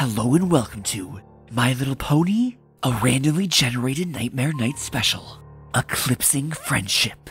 Hello and welcome to My Little Pony, a randomly generated Nightmare Night special, Eclipsing Friendship.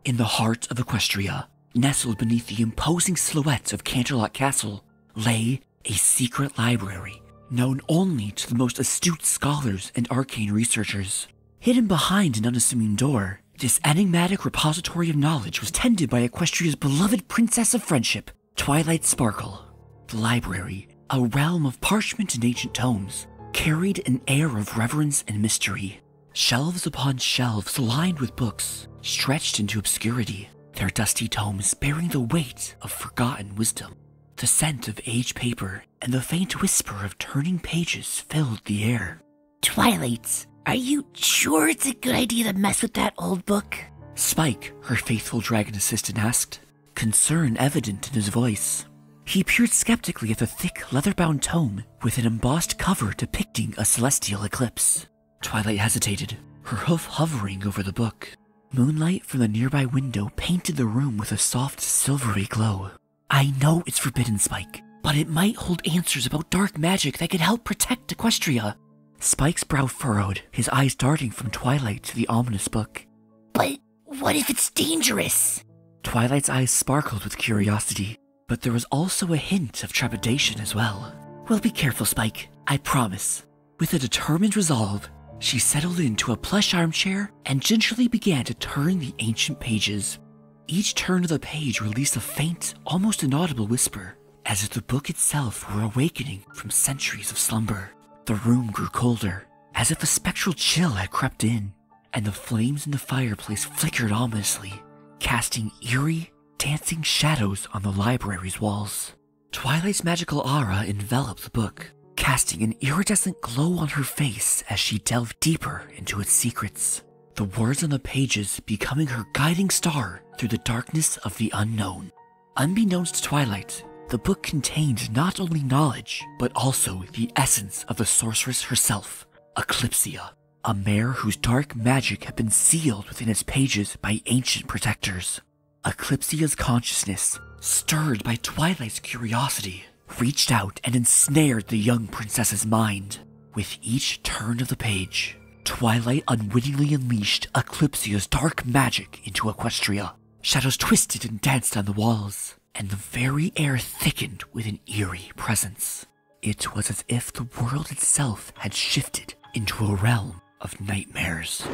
In the heart of Equestria, nestled beneath the imposing silhouettes of Canterlot Castle, lay a secret library known only to the most astute scholars and arcane researchers. Hidden behind an unassuming door, this enigmatic repository of knowledge was tended by Equestria's beloved princess of friendship, Twilight Sparkle. The library, a realm of parchment and ancient tomes, carried an air of reverence and mystery. Shelves upon shelves lined with books stretched into obscurity, their dusty tomes bearing the weight of forgotten wisdom. The scent of aged paper and the faint whisper of turning pages filled the air. Twilight, are you sure it's a good idea to mess with that old book? Spike, her faithful dragon assistant, asked, concern evident in his voice. He peered skeptically at the thick, leather-bound tome with an embossed cover depicting a celestial eclipse. Twilight hesitated, her hoof hovering over the book. Moonlight from the nearby window painted the room with a soft, silvery glow. I know it's forbidden, Spike, but it might hold answers about dark magic that could help protect Equestria. Spike's brow furrowed, his eyes darting from Twilight to the ominous book. But what if it's dangerous? Twilight's eyes sparkled with curiosity, but there was also a hint of trepidation as well. Well, be careful, Spike, I promise. With a determined resolve, she settled into a plush armchair and gingerly began to turn the ancient pages. Each turn of the page released a faint, almost inaudible whisper, as if the book itself were awakening from centuries of slumber. The room grew colder, as if a spectral chill had crept in, and the flames in the fireplace flickered ominously, casting eerie, dancing shadows on the library's walls. Twilight's magical aura enveloped the book, casting an iridescent glow on her face as she delved deeper into its secrets, the words on the pages becoming her guiding star through the darkness of the unknown. Unbeknownst to Twilight, the book contained not only knowledge, but also the essence of the sorceress herself, Eclipsia, a mare whose dark magic had been sealed within its pages by ancient protectors. Eclipsia's consciousness, stirred by Twilight's curiosity, reached out and ensnared the young princess's mind. With each turn of the page, Twilight unwittingly unleashed Eclipsia's dark magic into Equestria. Shadows twisted and danced on the walls, and the very air thickened with an eerie presence. It was as if the world itself had shifted into a realm of nightmares.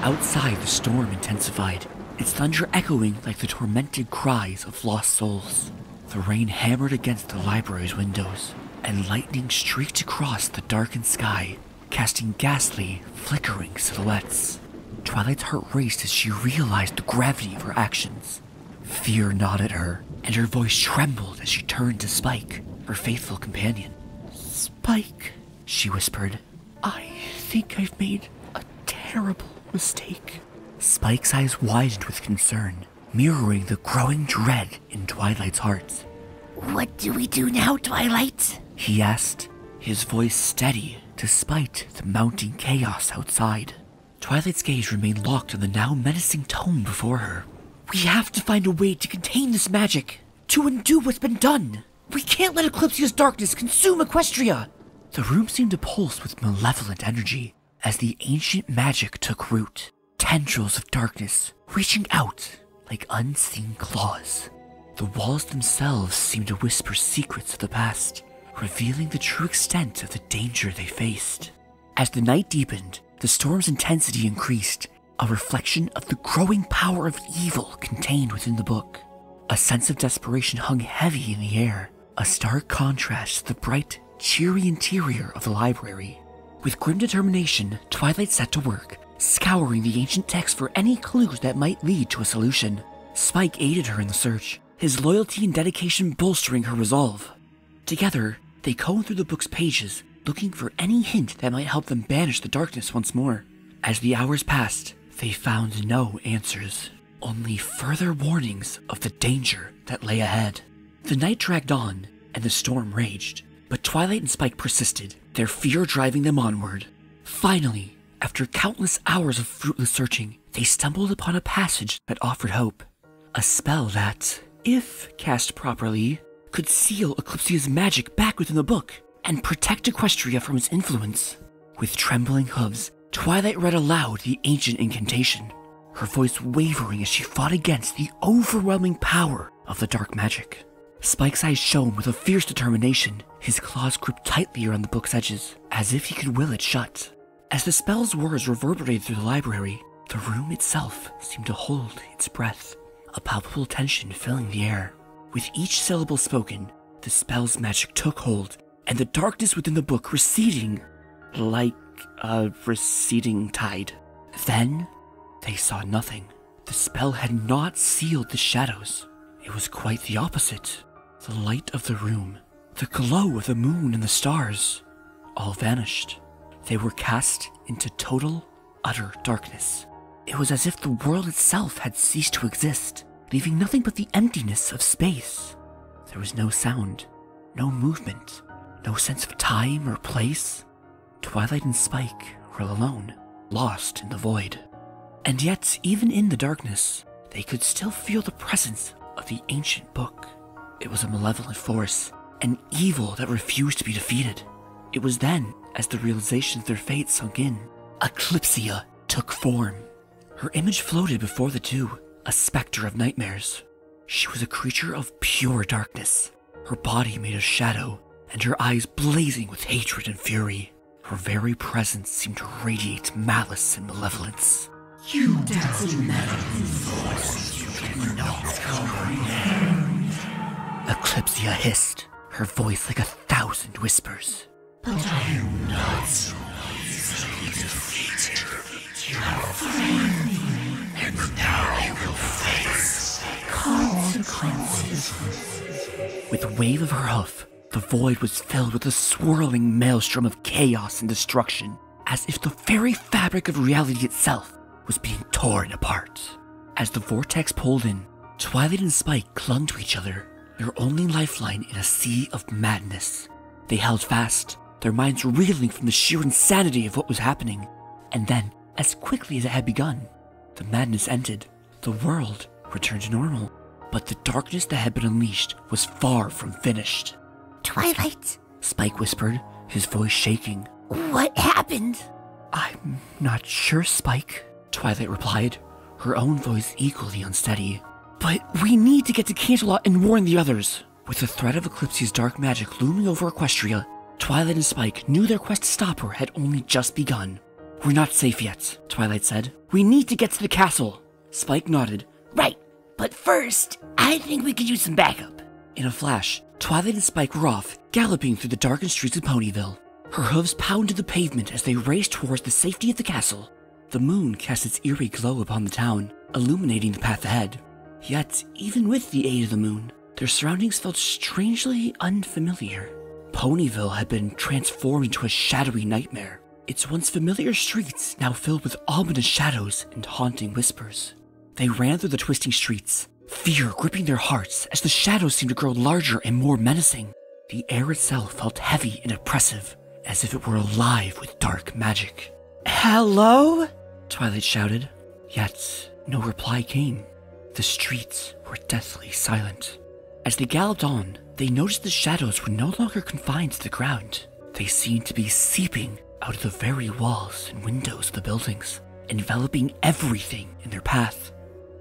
Outside, the storm intensified, its thunder echoing like the tormented cries of lost souls. The rain hammered against the library's windows, and lightning streaked across the darkened sky, casting ghastly, flickering silhouettes. Twilight's heart raced as she realized the gravity of her actions. Fear gnawed at her, and her voice trembled as she turned to Spike, her faithful companion. Spike, she whispered, I think I've made a terrible mistake. Spike's eyes widened with concern, mirroring the growing dread in Twilight's heart. What do we do now, Twilight? He asked, his voice steady despite the mounting chaos outside. Twilight's gaze remained locked on the now menacing tome before her. We have to find a way to contain this magic, to undo what's been done. We can't let Eclipsia's darkness consume Equestria. The room seemed to pulse with malevolent energy as the ancient magic took root, tendrils of darkness reaching out like unseen claws. The walls themselves seemed to whisper secrets of the past, revealing the true extent of the danger they faced. As the night deepened, the storm's intensity increased, a reflection of the growing power of evil contained within the book. A sense of desperation hung heavy in the air, a stark contrast to the bright, cheery interior of the library. With grim determination, Twilight set to work, scouring the ancient text for any clues that might lead to a solution. Spike aided her in the search, his loyalty and dedication bolstering her resolve. Together, they combed through the book's pages, looking for any hint that might help them banish the darkness once more. As the hours passed, they found no answers, only further warnings of the danger that lay ahead. The night dragged on, and the storm raged, but Twilight and Spike persisted, their fear driving them onward. Finally, after countless hours of fruitless searching, they stumbled upon a passage that offered hope. A spell that, if cast properly, could seal Eclipsia's magic back within the book, and protect Equestria from its influence. With trembling hooves, Twilight read aloud the ancient incantation, her voice wavering as she fought against the overwhelming power of the dark magic. Spike's eyes shone with a fierce determination, his claws gripped tightly around the book's edges, as if he could will it shut. As the spell's words reverberated through the library, the room itself seemed to hold its breath, a palpable tension filling the air. With each syllable spoken, the spell's magic took hold, and the darkness within the book receding like a receding tide. Then, they saw nothing. The spell had not sealed the shadows. It was quite the opposite. The light of the room, the glow of the moon and the stars, all vanished. They were cast into total, utter darkness. It was as if the world itself had ceased to exist, leaving nothing but the emptiness of space. There was no sound, no movement, no sense of time or place. Twilight and Spike were alone, lost in the void. And yet, even in the darkness, they could still feel the presence of the ancient book. It was a malevolent force, an evil that refused to be defeated. It was then, as the realization of their fate sunk in, Eclipsia took form. Her image floated before the two, a specter of nightmares. She was a creature of pure darkness, her body made of shadow, and her eyes blazing with hatred and fury. Her very presence seemed to radiate malice and malevolence. You dazzling meddling force, you cannot comprehend. Eclipsia hissed, her voice like 1,000 whispers. But I am not so easily defeated. You have threatened me, and now you will face consequences. With a wave of her hoof, the void was filled with a swirling maelstrom of chaos and destruction, as if the very fabric of reality itself was being torn apart. As the vortex pulled in, Twilight and Spike clung to each other, their only lifeline in a sea of madness. They held fast, their minds reeling from the sheer insanity of what was happening. And then, as quickly as it had begun, the madness ended. The world returned to normal, but the darkness that had been unleashed was far from finished. Twilight, Spike whispered, his voice shaking. What happened? I'm not sure, Spike, Twilight replied, her own voice equally unsteady. But we need to get to Canterlot and warn the others. With the threat of Eclipsia's dark magic looming over Equestria, Twilight and Spike knew their quest to stop her had only just begun. We're not safe yet, Twilight said. We need to get to the castle. Spike nodded. Right, but first, I think we could use some backup. In a flash, Twilight and Spike were off, galloping through the darkened streets of Ponyville. Her hooves pounded the pavement as they raced towards the safety of the castle. The moon cast its eerie glow upon the town, illuminating the path ahead. Yet, even with the aid of the moon, their surroundings felt strangely unfamiliar. Ponyville had been transformed into a shadowy nightmare, its once familiar streets now filled with ominous shadows and haunting whispers. They ran through the twisting streets, fear gripping their hearts as the shadows seemed to grow larger and more menacing. The air itself felt heavy and oppressive, as if it were alive with dark magic. Hello? Twilight shouted, yet no reply came. The streets were deathly silent. As they galloped on, they noticed the shadows were no longer confined to the ground. They seemed to be seeping out of the very walls and windows of the buildings, enveloping everything in their path.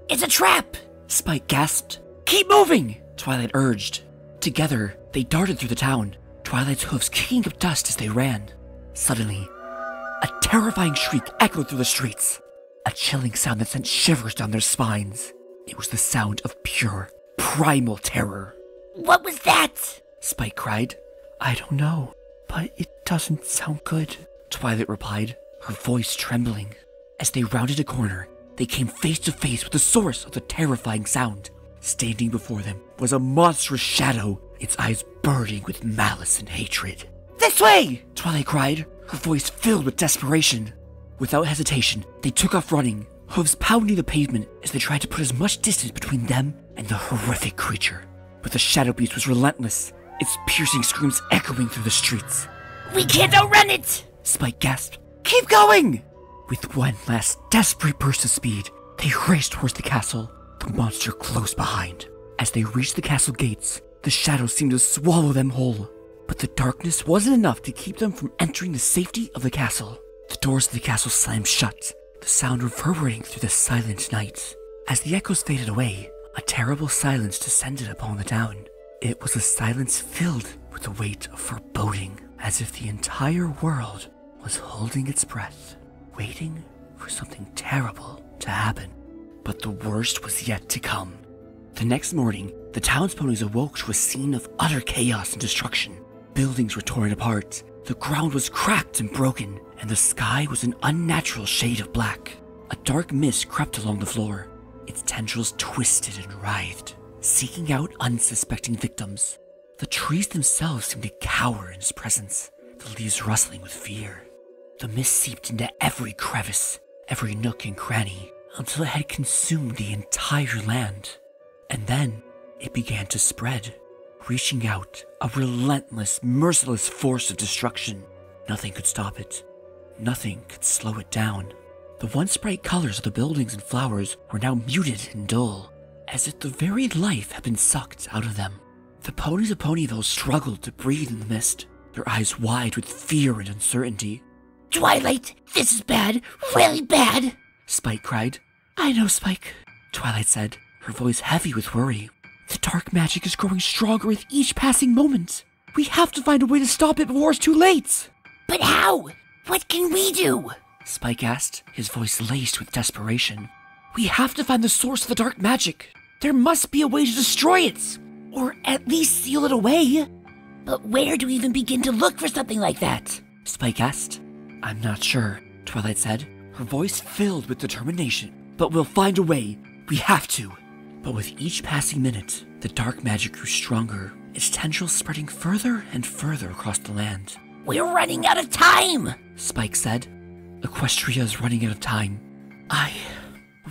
It's a trap! Spike gasped. Keep moving! Twilight urged. Together, they darted through the town, Twilight's hooves kicking up dust as they ran. Suddenly, a terrifying shriek echoed through the streets, a chilling sound that sent shivers down their spines. It was the sound of pure, primal terror. What was that? Spike cried. I don't know, but it doesn't sound good, Twilight replied, her voice trembling. As they rounded a corner, they came face to face with the source of the terrifying sound. Standing before them was a monstrous shadow, its eyes burning with malice and hatred. This way! Twilight cried, her voice filled with desperation. Without hesitation, they took off running, hooves pounding the pavement as they tried to put as much distance between them and the horrific creature. But the shadow beast was relentless, its piercing screams echoing through the streets. We can't outrun it! Spike gasped. Keep going! With one last desperate burst of speed, they raced towards the castle, the monster close behind. As they reached the castle gates, the shadows seemed to swallow them whole. But the darkness wasn't enough to keep them from entering the safety of the castle. The doors of the castle slammed shut, the sound reverberating through the silent night. As the echoes faded away, a terrible silence descended upon the town. It was a silence filled with the weight of foreboding, as if the entire world was holding its breath, waiting for something terrible to happen. But the worst was yet to come. The next morning, the town's ponies awoke to a scene of utter chaos and destruction. Buildings were torn apart, the ground was cracked and broken, and the sky was an unnatural shade of black. A dark mist crept along the floor, its tendrils twisted and writhed, seeking out unsuspecting victims. The trees themselves seemed to cower in its presence, the leaves rustling with fear. The mist seeped into every crevice, every nook and cranny, until it had consumed the entire land. And then it began to spread, reaching out, a relentless, merciless force of destruction. Nothing could stop it. Nothing could slow it down. The once bright colors of the buildings and flowers were now muted and dull, as if the very life had been sucked out of them. The ponies of Ponyville struggled to breathe in the mist, their eyes wide with fear and uncertainty. Twilight, this is bad, really bad, Spike cried. I know, Spike, Twilight said, her voice heavy with worry. The dark magic is growing stronger with each passing moment. We have to find a way to stop it before it's too late. But how? What can we do? Spike asked, his voice laced with desperation. We have to find the source of the dark magic. There must be a way to destroy it, or at least seal it away. But where do we even begin to look for something like that? Spike asked. I'm not sure, Twilight said, her voice filled with determination. But we'll find a way. We have to. But with each passing minute, the dark magic grew stronger, its tendrils spreading further and further across the land. We're running out of time, Spike said. Equestria is running out of time.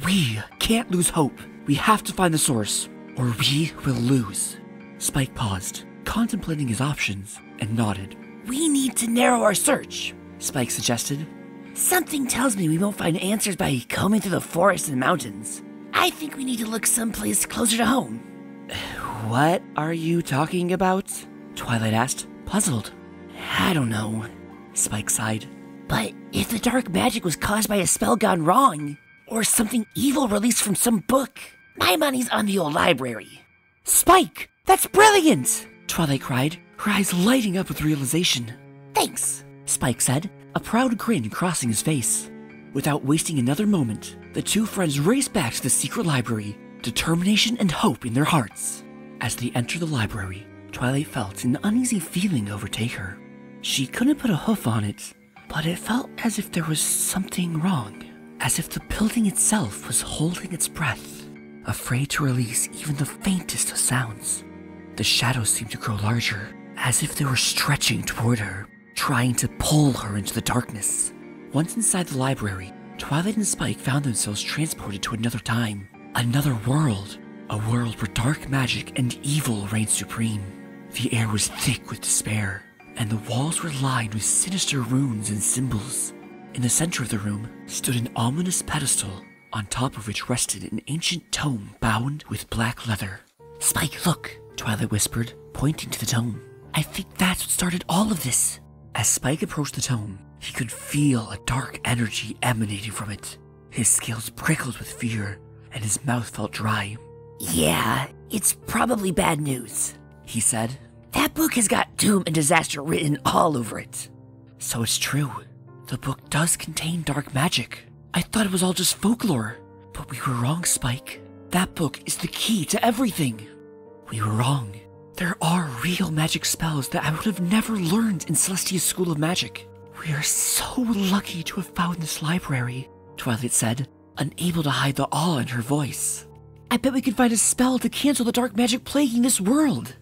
We can't lose hope. We have to find the source, or we will lose. Spike paused, contemplating his options, and nodded. We need to narrow our search, Spike suggested. Something tells me we won't find answers by combing through the forests and mountains. I think we need to look someplace closer to home. What are you talking about? Twilight asked, puzzled. I don't know, Spike sighed. But if the dark magic was caused by a spell gone wrong, or something evil released from some book, my money's on the old library. Spike, that's brilliant! Twilight cried, her eyes lighting up with realization. Thanks, Spike said, a proud grin crossing his face. Without wasting another moment, the two friends raced back to the secret library, determination and hope in their hearts. As they entered the library, Twilight felt an uneasy feeling overtake her. She couldn't put a hoof on it, but it felt as if there was something wrong, as if the building itself was holding its breath, afraid to release even the faintest of sounds. The shadows seemed to grow larger, as if they were stretching toward her, trying to pull her into the darkness. Once inside the library, Twilight and Spike found themselves transported to another time, another world, a world where dark magic and evil reigned supreme. The air was thick with despair, and the walls were lined with sinister runes and symbols. In the center of the room stood an ominous pedestal, on top of which rested an ancient tome bound with black leather. Spike, look, Twilight whispered, pointing to the tome. I think that's what started all of this. As Spike approached the tome, he could feel a dark energy emanating from it. His scales prickled with fear, and his mouth felt dry. Yeah, it's probably bad news, he said. That book has got doom and disaster written all over it. So it's true. The book does contain dark magic. I thought it was all just folklore. But we were wrong, Spike. That book is the key to everything. We were wrong. There are real magic spells that I would have never learned in Celestia's School of Magic. We are so lucky to have found this library, Twilight said, unable to hide the awe in her voice. I bet we could find a spell to cancel the dark magic plaguing this world.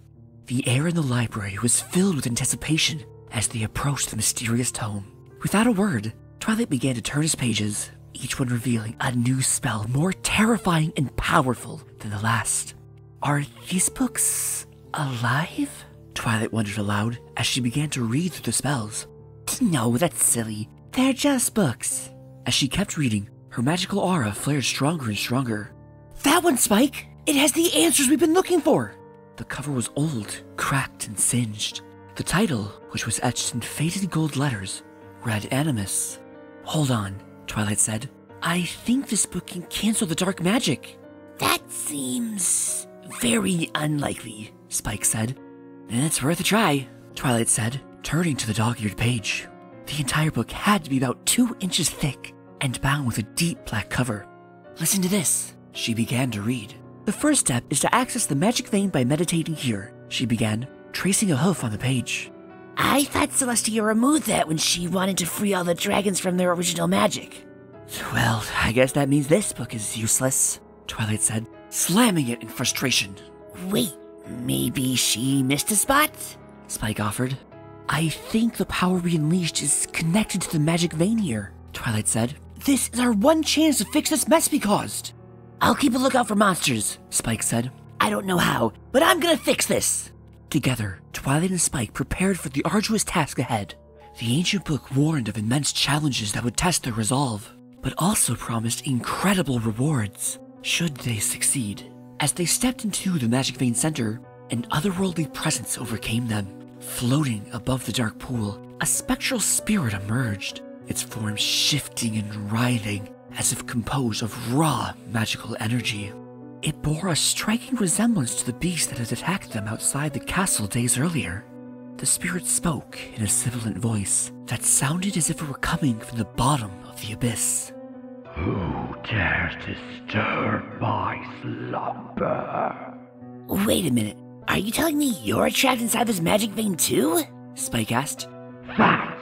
The air in the library was filled with anticipation as they approached the mysterious tome. Without a word, Twilight began to turn his pages, each one revealing a new spell more terrifying and powerful than the last. Are these books alive? Twilight wondered aloud as she began to read through the spells. No, that's silly. They're just books. As she kept reading, her magical aura flared stronger and stronger. That one, Spike! It has the answers we've been looking for! The cover was old, cracked, and singed. The The title, which was etched in faded gold letters, read Animus. Hold on, Twilight said. I think this book can cancel the dark magic. That seems very unlikely, Spike said. It's worth a try, Twilight said, turning to the dog-eared page. The entire book had to be about 2 inches thick and bound with a deep black cover. Listen to this. She began to read. The first step is to access the magic vein by meditating here, she began, tracing a hoof on the page. I thought Celestia removed that when she wanted to free all the dragons from their original magic. Well, I guess that means this book is useless, Twilight said, slamming it in frustration. Wait, maybe she missed a spot? Spike offered. I think the power we unleashed is connected to the magic vein here, Twilight said. This is our one chance to fix this mess we caused. I'll keep a lookout for monsters, Spike said. I don't know how, but I'm gonna fix this. Together, Twilight and Spike prepared for the arduous task ahead. The ancient book warned of immense challenges that would test their resolve, but also promised incredible rewards, should they succeed. As they stepped into the Magic Vein Center, an otherworldly presence overcame them. Floating above the dark pool, a spectral spirit emerged, its form shifting and writhing as if composed of raw magical energy. It bore a striking resemblance to the beast that had attacked them outside the castle days earlier. The spirit spoke in a sibilant voice that sounded as if it were coming from the bottom of the abyss. Who dares disturb my slumber? Wait a minute, are you telling me you're trapped inside this magic vein too? Spike asked. That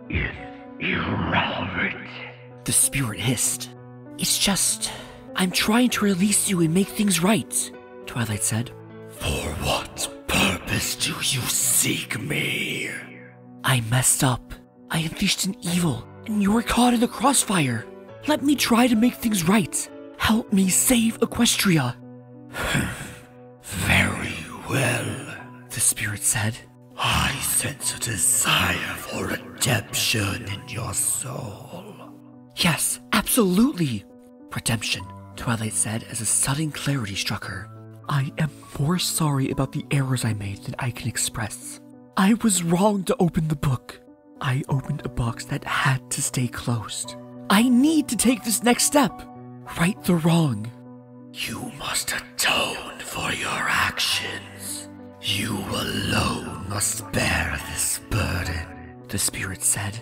is irrelevant. The spirit hissed. It's just, I'm trying to release you and make things right, Twilight said. For what purpose do you seek me? I messed up. I unleashed an evil, and you were caught in the crossfire. Let me try to make things right. Help me save Equestria. Very well, the spirit said. I sense a desire for redemption in your soul. Yes, absolutely. Redemption, Twilight said as a sudden clarity struck her. I am more sorry about the errors I made than I can express. I was wrong to open the book. I opened a box that had to stay closed. I need to take this next step. Right the wrong. You must atone for your actions. You alone must bear this burden, the spirit said.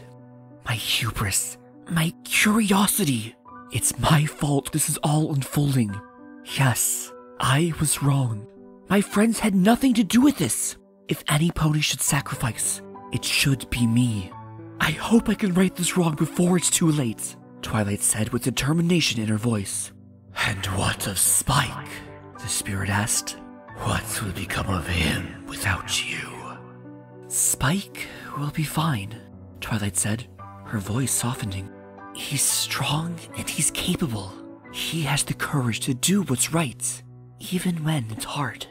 My hubris, my curiosity. It's my fault this is all unfolding. Yes, I was wrong. My friends had nothing to do with this. If any pony should sacrifice, it should be me. I hope I can right this wrong before it's too late, Twilight said with determination in her voice. And what of Spike? The spirit asked. What will become of him without you? Spike will be fine, Twilight said, her voice softening. He's strong and he's capable. He has the courage to do what's right, even when it's hard.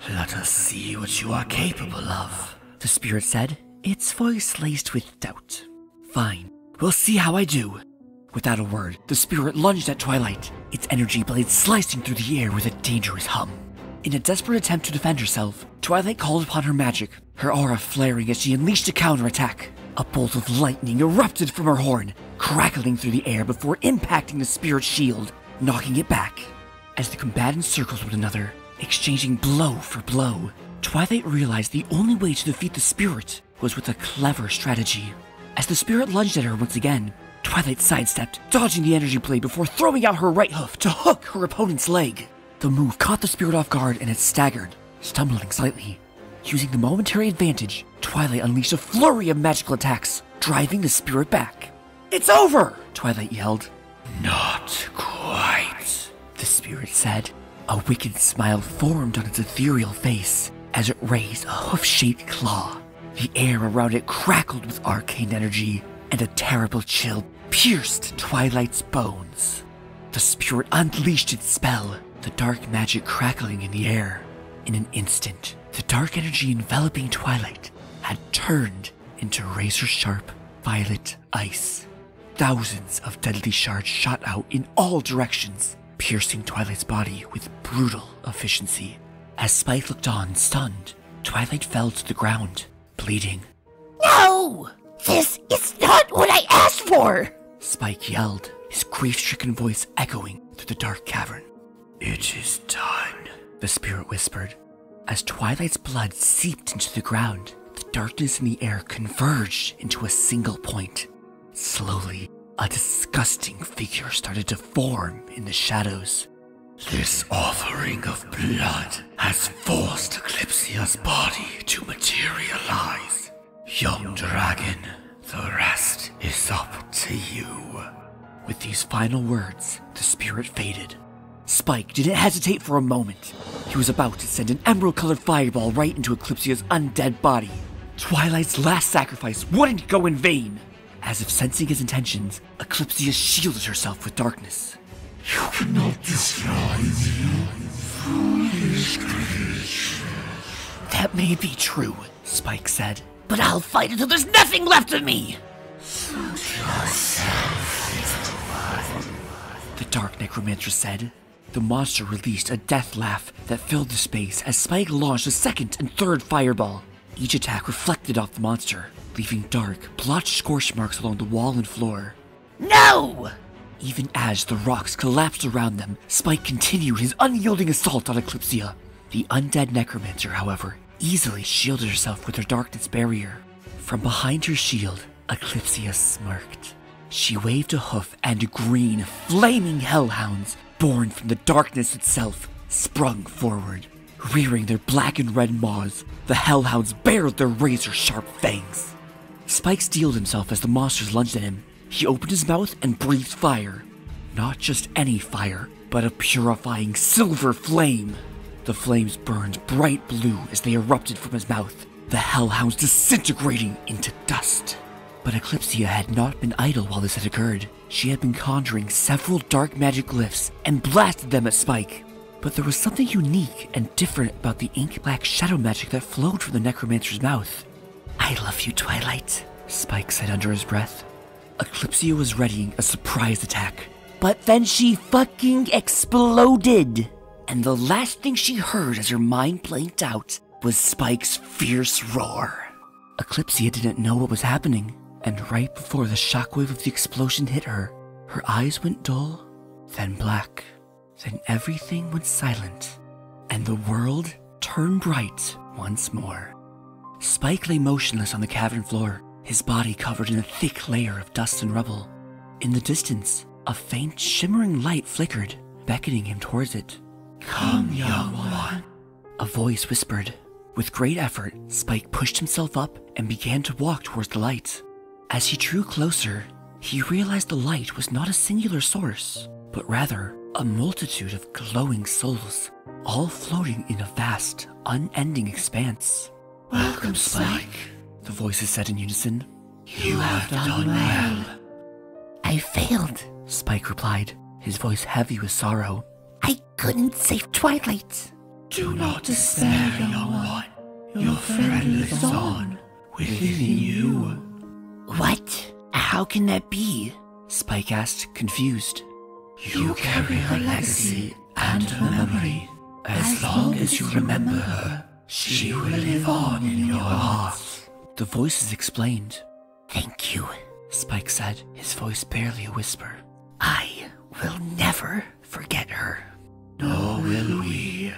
Let us see what you are capable of, the spirit said, its voice laced with doubt. Fine, we'll see how I do. Without a word, the spirit lunged at Twilight, its energy blade slicing through the air with a dangerous hum. In a desperate attempt to defend herself, Twilight called upon her magic, her aura flaring as she unleashed a counterattack. A bolt of lightning erupted from her horn, crackling through the air before impacting the spirit's shield, knocking it back. As the combatants circled one another, exchanging blow for blow, Twilight realized the only way to defeat the spirit was with a clever strategy. As the spirit lunged at her once again, Twilight sidestepped, dodging the energy blade before throwing out her right hoof to hook her opponent's leg. The move caught the spirit off guard and it staggered, stumbling slightly. Using the momentary advantage, Twilight unleashed a flurry of magical attacks, driving the spirit back. It's over! Twilight yelled. Not quite, the spirit said. A wicked smile formed on its ethereal face as it raised a hoof-shaped claw. The air around it crackled with arcane energy, and a terrible chill pierced Twilight's bones. The spirit unleashed its spell, the dark magic crackling in the air. In an instant, the dark energy enveloping Twilight had turned into razor-sharp violet ice. Thousands of deadly shards shot out in all directions, piercing Twilight's body with brutal efficiency. As Spike looked on, stunned, Twilight fell to the ground. bleeding. No! This is not what I asked for! Spike yelled, his grief-stricken voice echoing through the dark cavern. It is done, the spirit whispered. As Twilight's blood seeped into the ground, the darkness in the air converged into a single point. Slowly, a disgusting figure started to form in the shadows. This offering of blood has forced Eclipsia's body to materialize. Young dragon, the rest is up to you. With these final words, the spirit faded. Spike didn't hesitate for a moment. He was about to send an emerald-colored fireball right into Eclipsia's undead body. Twilight's last sacrifice wouldn't go in vain. As if sensing his intentions, Eclipsia shielded herself with darkness. You cannot destroy me, foolish creature. That may be true, Spike said, but I'll fight until there's nothing left of me! The Dark Necromancer said. The monster released a death laugh that filled the space as Spike launched a second and third fireball. Each attack reflected off the monster, leaving dark, blotched scorch marks along the wall and floor. No! Even as the rocks collapsed around them, Spike continued his unyielding assault on Eclipsia. The undead necromancer, however, easily shielded herself with her darkness barrier. From behind her shield, Eclipsia smirked. She waved a hoof, and green, flaming hellhounds, born from the darkness itself, sprung forward. Rearing their black and red maws, the hellhounds bared their razor-sharp fangs. Spike steeled himself as the monsters lunged at him. He opened his mouth and breathed fire. Not just any fire, but a purifying silver flame. The flames burned bright blue as they erupted from his mouth, the hellhounds disintegrating into dust. But Eclipsia had not been idle while this had occurred. She had been conjuring several dark magic glyphs and blasted them at Spike. But there was something unique and different about the ink-black shadow magic that flowed from the necromancer's mouth. I love you, Twilight, Spike said under his breath. Eclipsia was readying a surprise attack. But then she fucking exploded! And the last thing she heard as her mind blanked out was Spike's fierce roar. Eclipsia didn't know what was happening, and right before the shockwave of the explosion hit her, her eyes went dull, then black. Then everything went silent, and the world turned bright once more. Spike lay motionless on the cavern floor, his body covered in a thick layer of dust and rubble. In the distance, a faint, shimmering light flickered, beckoning him towards it. Come, young one, a voice whispered. With great effort, Spike pushed himself up and began to walk towards the light. As he drew closer, he realized the light was not a singular source, but rather a multitude of glowing souls, all floating in a vast, unending expanse. Welcome, Spike, the voices said in unison. You have done well. I failed, Spike replied, his voice heavy with sorrow. I couldn't save Twilight. Do not despair, young one. Your friend lives on within you. What? How can that be? Spike asked, confused. You carry her legacy and her memory. As long as you remember her, she will live on in your heart. The voices explained. Thank you, Spike said, his voice barely a whisper. I will never forget her. Nor will we.